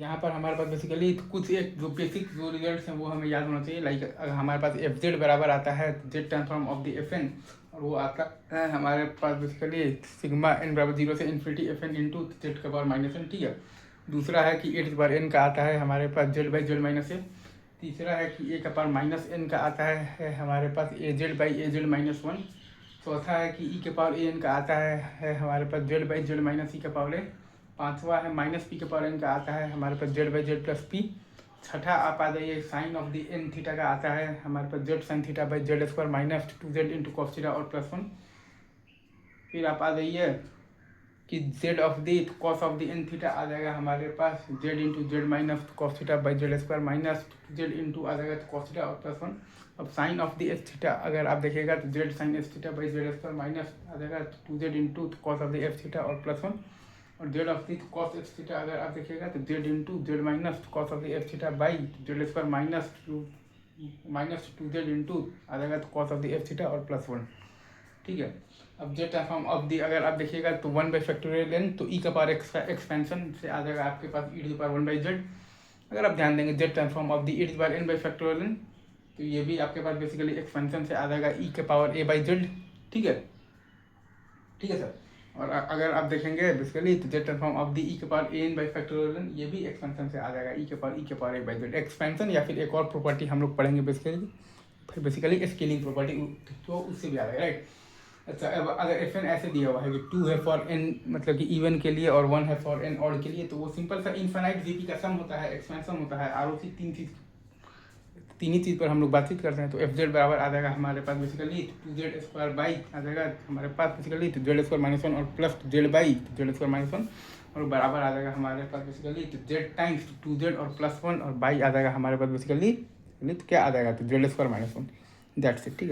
यहाँ पर हमारे पास बेसिकली कुछ एक जो बेसिक जो रिजल्ट्स हैं वो हमें याद होना चाहिए। लाइक अगर हमारे पास एफ जेड बराबर आता है Z transform of the F N, और वो आता है हमारे पास बेसिकली सिग्मा एन बराबर 0 से infinity F N into Z का पावर माइनस एन, ठीक है। दूसरा है कि ए बार एन का आता है हमारे पास जेड बाई जेड माइनस ए। तीसरा है कि ए का पावर माइनस एन का आता है हमारे पास a z by a z minus one. चौथा है कि ई के पावर ए एन का आता है हमारे पास z by z minus e का पावर ए। पांचवा है माइनस पी के पावर एन का आता है हमारे पास z by z plus p. छठा आप आ जाइए sine of the n theta का आता है हमारे पास z sine theta by z square minus 2z into cos theta और प्लस वन। फिर आप आ जाइए कि z of the cos of the n theta आ जाएगा हमारे पास z into z minus cos theta by z square minus z into आ जाएगा कॉस थीटा और प्लस वन। अब sine of the s theta अगर आप देखिएगा तो z sine s theta by z square minus आ जाएगा 2z into cos of the f theta और प्लस वन। और z of the cos f theta अगर आप देखिएगा तो z into z minus cos of the f theta by z square minus 2z into आ जाएगा cos of the f theta और plus one, ठीक है। अब जेड ट्रांसफॉर्म ऑफ दी अगर आप देखिएगा तो 1/फैक्टोरियल एन, तो ई का पावर एक्सपेंशन से आ जाएगा आपके पास e to the power 1/z। अगर आप ध्यान देंगे z transform of the e to the power n/फैक्टोरियल एन, तो ये भी आपके पास बेसिकली एक्सपेंशन से आ जाएगा ई के पावर a/z, ठीक है, ठीक है सर। और अगर आप देखेंगे बेसिकली तो जेड ट्रांसफॉर्म ऑफ दी ई के पावर an/फैक्टोरियल एन, ये भी एक्सपेंशन से आ जाएगा ई के पावर a/z एक्सपेंशन, या फिर एक और प्रॉपर्टी हम लोग पढ़ेंगे बेसिकली स्केलिंग प्रॉपर्टी, तो उससे भी आ जाएगा, राइट। अच्छा, अब अगर एफ एन ऐसे दिया हुआ है कि 2 है फॉर एन मतलब कि इवन के लिए और 1 है फॉर एन ऑड के लिए, तो वो सिंपल सा इनफाइनाइट जीपी का सम होता है, एक्सपेंशन होता है, आर ओ सी तीन ही चीज़ पर हम लोग बातचीत करते हैं। तो एफ जेड बराबर आ जाएगा हमारे पास बेसिकली 2z स्क्वायर बाई आ जाएगा हमारे पास बेसिकली तो जेड स्क्वायर माइनस वन और plus Z by z square minus one, और बराबर आ जाएगा हमारे पास बेसिकली तो जेड टाइम्स 2z और प्लस वन, और बाई आ जाएगा हमारे पास बेसिकली तो क्या आ जाएगा तो Z square minus one, that's it, ठीक है।